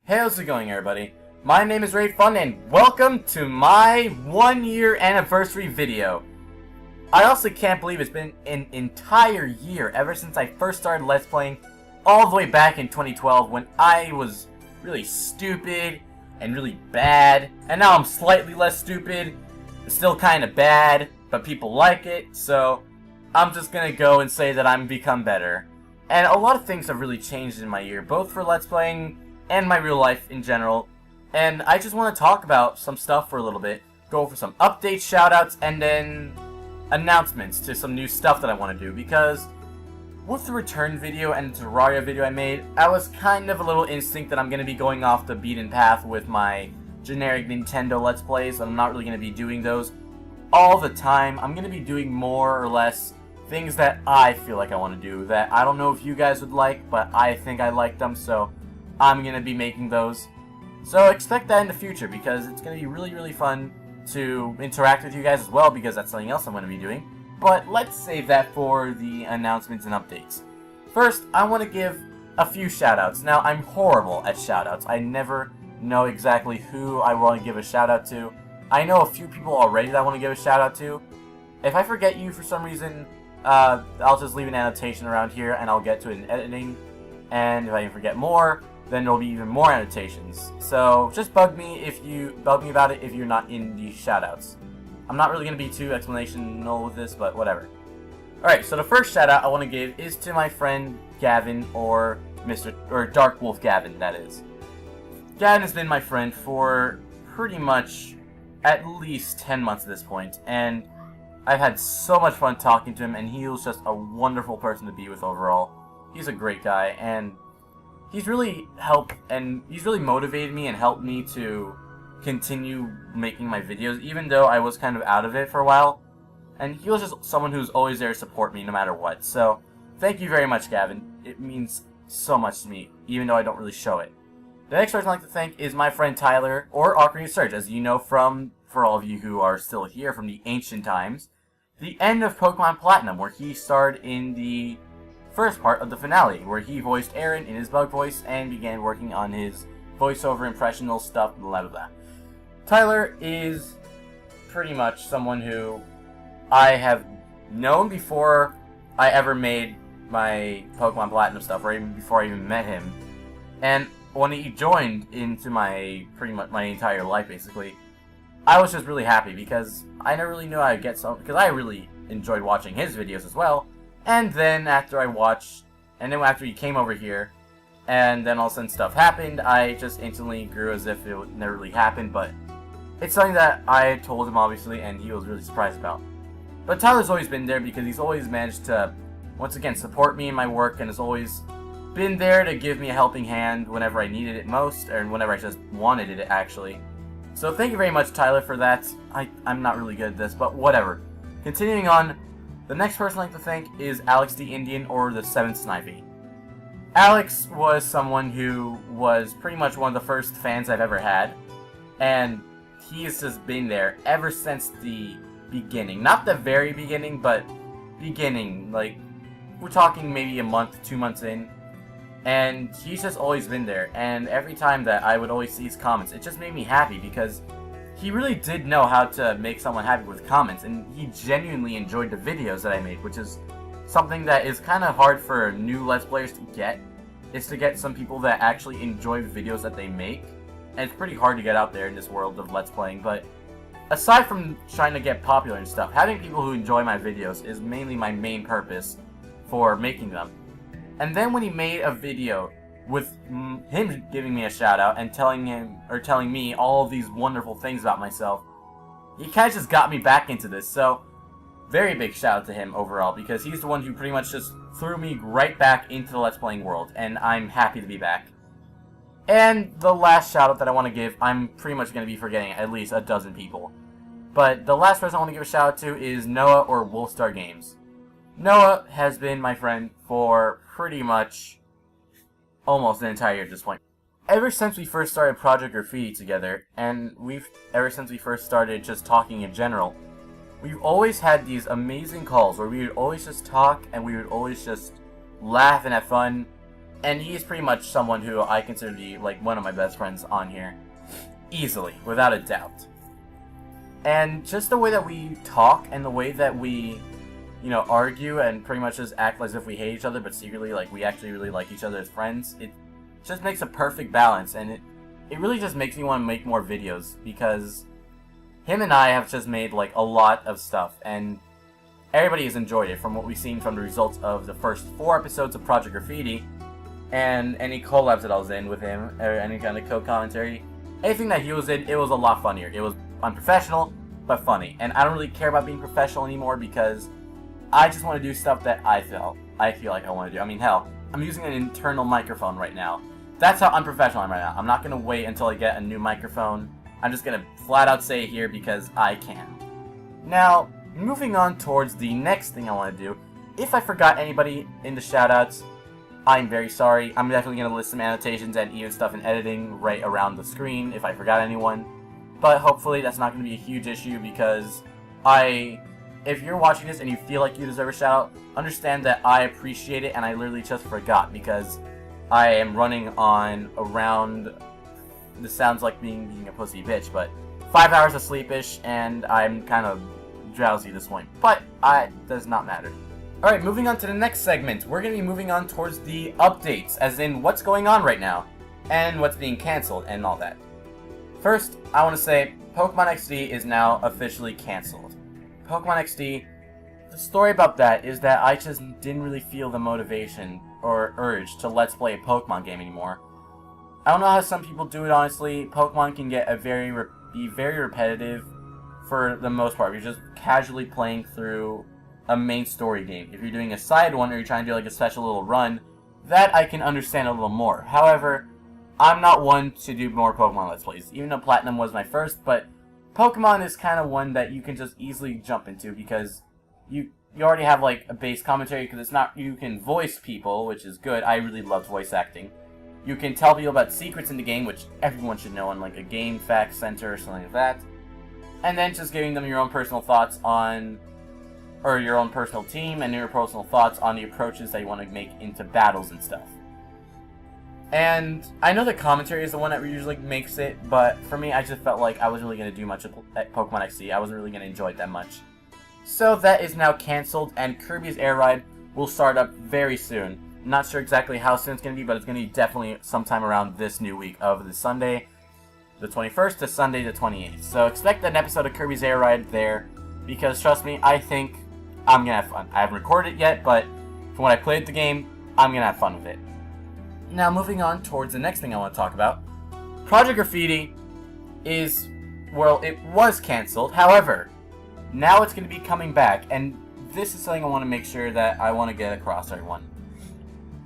Hey, how's it going, everybody? My name is Raved and welcome to my 1-year anniversary video. I also can't believe it's been an entire year ever since I first started Let's Playing, all the way back in 2012 when I was really stupid and really bad. And now I'm slightly less stupid, still kind of bad, but people like it, so I'm just gonna go and say that I'm become better. And a lot of things have really changed in my year, both for Let's Playing and my real life in general. And I just want to talk about some stuff for a little bit, go over some updates, shoutouts, and then announcements to some new stuff that I want to do, because with the return video and the Terraria video I made, I was kind of a little instinct that I'm going to be going off the beaten path with my generic Nintendo Let's Plays. I'm not really going to be doing those all the time. I'm going to be doing more or less things that I feel like I want to do, that I don't know if you guys would like, but I think I like them, so I'm going to be making those. So expect that in the future, because it's going to be really fun to interact with you guys as well, because that's something else I'm going to be doing. But let's save that for the announcements and updates. First, I want to give a few shoutouts. Now, I'm horrible at shoutouts. I never know exactly who I want to give a shoutout to. I know a few people already that I want to give a shoutout to. If I forget you for some reason, I'll just leave an annotation around here and I'll get to it in editing. And if I forget more, then there'll be even more annotations. So just bug me about it if you're not in the shoutouts. I'm not really going to be too explanational with this, but whatever. Alright, so the first shoutout I want to give is to my friend Gavin, or Dark Wolf Gavin, that is. Gavin has been my friend for pretty much at least 10 months at this point, and I've had so much fun talking to him, and he was just a wonderful person to be with overall. He's a great guy, and he's really helped, and he's really motivated me and helped me to continue making my videos, even though I was kind of out of it for a while. And he was just someone who's always there to support me no matter what. So, thank you very much, Gavin. It means so much to me, even though I don't really show it. The next person I'd like to thank is my friend Tyler, or Ocarina of Surge, as you know from, for all of you who are still here from the ancient times, the end of Pokemon Platinum, where he starred in the first part of the finale, where he voiced Aaron in his bug voice and began working on his voiceover impressional stuff, blah blah blah. Tyler is pretty much someone who I have known before I ever made my Pokemon Platinum stuff, or even before I even met him. And when he joined into my entire life, basically, I was just really happy, because I never really knew I'd get some, because I really enjoyed watching his videos as well. And then after after he came over here, and then all of a sudden stuff happened, I just instantly grew as if it never really happened, but it's something that I told him, obviously, and he was really surprised about. But Tyler's always been there, because he's always managed to, once again, support me in my work, and has always been there to give me a helping hand whenever I needed it most, or whenever I just wanted it, actually. So thank you very much, Tyler, for that. I'm not really good at this, but whatever. Continuing on, the next person I'd like to thank is Alex the Indian, or the 7th Snipey. Alex was someone who was pretty much one of the first fans I've ever had, and he has just been there ever since the beginning. Not the very beginning, but beginning. Like, we're talking maybe a month, 2 months in, and he's just always been there, and every time that I would always see his comments, it just made me happy, because he really did know how to make someone happy with comments, and he genuinely enjoyed the videos that I made, which is something that is kind of hard for new Let's Players to get, is to get some people that actually enjoy the videos that they make, and it's pretty hard to get out there in this world of Let's Playing. But aside from trying to get popular and stuff, having people who enjoy my videos is mainly my main purpose for making them. And then when he made a video with him giving me a shout out and telling me all of these wonderful things about myself, he kind of just got me back into this. So very big shout out to him overall, because he's the one who pretty much just threw me right back into the Let's Playing world, and I'm happy to be back. And the last shout out that I want to give, I'm pretty much going to be forgetting at least a dozen people, but the last person I want to give a shout out to is Noah, or Wolfstar Games. Noah has been my friend for pretty much almost an entire year at this point. Ever since we first started Project Graffiti together, and ever since we first started just talking in general, we've always had these amazing calls where we would always just talk, and we would always just laugh and have fun, And he is pretty much someone who I consider to be like one of my best friends on here. Easily, without a doubt. And just the way that we talk and the way that we, you know, argue and pretty much just act as if we hate each other, but secretly, like, we actually really like each other as friends, it just makes a perfect balance, and it really just makes me want to make more videos, because him and I have just made, like, a lot of stuff, and everybody has enjoyed it from what we've seen from the results of the first 4 episodes of Project Graffiti, and any collabs that I was in with him, or any kind of co-commentary. Anything that he was in, it was a lot funnier. It was unprofessional, but funny. And I don't really care about being professional anymore because I just want to do stuff that I feel like I want to do. I mean, hell, I'm using an internal microphone right now. That's how unprofessional I am right now. I'm not going to wait until I get a new microphone. I'm just going to flat out say it here because I can. Now, moving on towards the next thing I want to do. If I forgot anybody in the shoutouts, I'm very sorry. I'm definitely going to list some annotations and even stuff in editing right around the screen if I forgot anyone. But hopefully that's not going to be a huge issue because if you're watching this and you feel like you deserve a shout out, understand that I appreciate it and I literally just forgot because I am running on around, this sounds like being a pussy bitch, but 5 hours of sleep-ish and I'm kind of drowsy at this point. But it does not matter. Alright, moving on to the next segment, we're going to be moving on towards the updates, as in what's going on right now, and what's being cancelled, and all that. First, I want to say, Pokemon XD is now officially cancelled. Pokemon XD, the story about that is that I just didn't really feel the motivation or urge to let's play a Pokemon game anymore. I don't know how some people do it, honestly. Pokemon can get be very repetitive for the most part. You're just casually playing through a main story game. If you're doing a side one or you're trying to do like a special little run, that I can understand a little more. However, I'm not one to do more Pokemon Let's Plays, even though Platinum was my first, but Pokemon is kind of one that you can just easily jump into because you already have like a base commentary because it's not, you can voice people, which is good. I really loved voice acting. You can tell people about secrets in the game, which everyone should know on like a game fact center or something like that. And then just giving them your own personal thoughts on, or your own personal team and your personal thoughts on the approaches that you want to make into battles and stuff. And I know the commentary is the one that usually makes it, but for me, I just felt like I wasn't really going to do much at Pokemon XD. I wasn't really going to enjoy it that much. So that is now cancelled, and Kirby's Air Ride will start up very soon. Not sure exactly how soon it's going to be, but it's going to be definitely sometime around this new week of the Sunday, the 21st to Sunday the 28th. So expect an episode of Kirby's Air Ride there, because trust me, I think I'm going to have fun. I haven't recorded it yet, but from when I played the game, I'm going to have fun with it. Now, moving on towards the next thing I want to talk about. Project Graffiti is, well, it was cancelled. However, now it's going to be coming back, and this is something I want to make sure that I want to get across to everyone.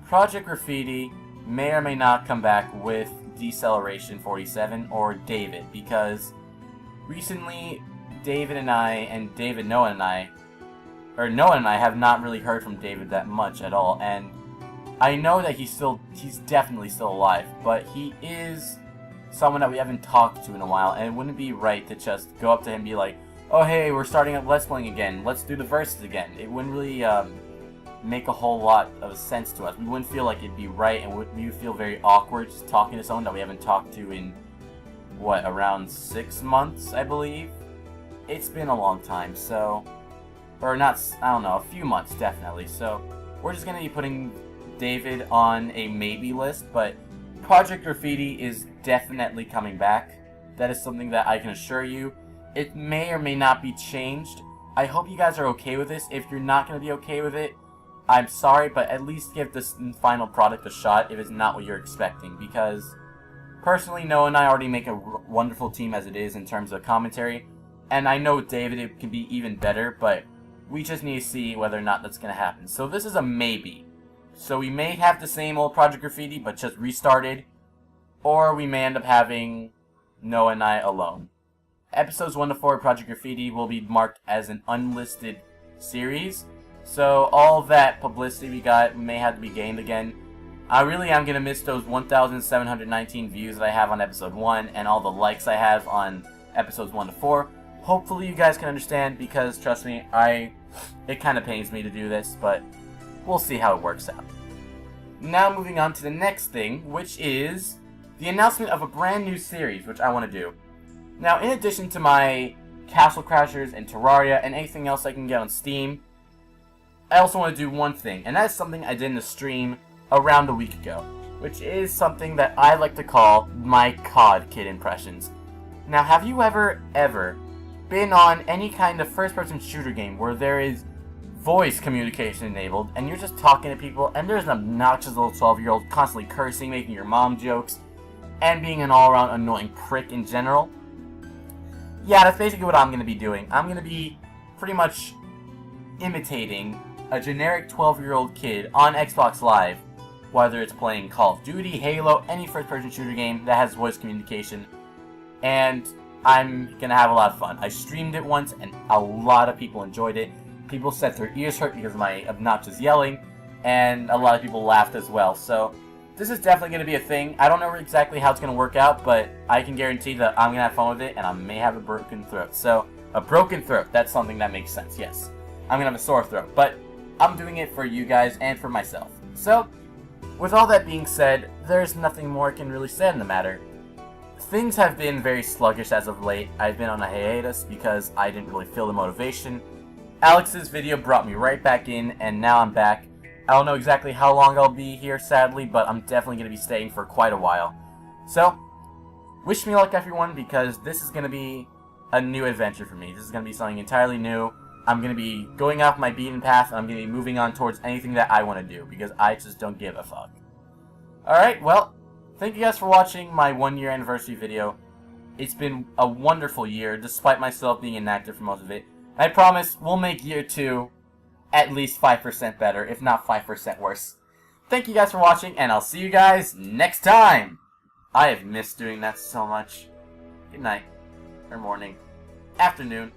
Project Graffiti may or may not come back with Deceleration 47 or David, because recently Noah and I have not really heard from David that much at all, and I know that he's definitely still alive, but he is someone that we haven't talked to in a while, and it wouldn't be right to just go up to him and be like, oh hey, we're starting up Let's Playing again, let's do the verses again. It wouldn't really make a whole lot of sense to us. We wouldn't feel like it'd be right, and we would feel very awkward just talking to someone that we haven't talked to in, what, around 6 months, I believe? It's been a long time, so, or not, I don't know, a few months definitely, so we're just going to be putting David on a maybe list, but Project Graffiti is definitely coming back. That is something that I can assure you. It may or may not be changed. I hope you guys are okay with this. If you're not going to be okay with it, I'm sorry, but at least give this final product a shot if it's not what you're expecting, because personally, Noah and I already make a wonderful team as it is in terms of commentary, and I know with David it can be even better, but we just need to see whether or not that's going to happen. So this is a maybe. So we may have the same old Project Graffiti, but just restarted, or we may end up having Noah and I alone. Episodes 1 to 4 of Project Graffiti will be marked as an unlisted series, so all that publicity we got may have to be gained again. I really am going to miss those 1,719 views that I have on episode 1, and all the likes I have on episodes 1 to 4. Hopefully you guys can understand, because trust me, it kind of pains me to do this, but we'll see how it works out. Now moving on to the next thing, which is the announcement of a brand new series, which I want to do. Now, in addition to my Castle Crashers and Terraria and anything else I can get on Steam, I also want to do one thing, and that's something I did in the stream around a week ago, which is something that I like to call my COD Kid impressions. Now, have you ever been on any kind of first-person shooter game where there is voice communication enabled, and you're just talking to people, and there's an obnoxious little 12-year-old constantly cursing, making your mom jokes, and being an all-around annoying prick in general? Yeah, that's basically what I'm going to be doing. I'm going to be pretty much imitating a generic 12-year-old kid on Xbox Live, whether it's playing Call of Duty, Halo, any first-person shooter game that has voice communication, and I'm going to have a lot of fun. I streamed it once, and a lot of people enjoyed it. People said their ears hurt because of my obnoxious yelling, and a lot of people laughed as well. So this is definitely going to be a thing. I don't know exactly how it's going to work out, but I can guarantee that I'm going to have fun with it, and I may have a broken throat. So, a broken throat, that's something that makes sense, yes. I'm going to have a sore throat, but I'm doing it for you guys and for myself. So, with all that being said, there's nothing more I can really say on the matter. Things have been very sluggish as of late. I've been on a hiatus because I didn't really feel the motivation. Alex's video brought me right back in, and now I'm back. I don't know exactly how long I'll be here, sadly, but I'm definitely going to be staying for quite a while. So, wish me luck, everyone, because this is going to be a new adventure for me. This is going to be something entirely new. I'm going to be going off my beaten path, and I'm going to be moving on towards anything that I want to do, because I just don't give a fuck. Alright, well, thank you guys for watching my 1-year anniversary video. It's been a wonderful year, despite myself being inactive for most of it. I promise we'll make year 2 at least 5% better, if not 5% worse. Thank you guys for watching, and I'll see you guys next time! I have missed doing that so much. Good night. Or morning. Afternoon.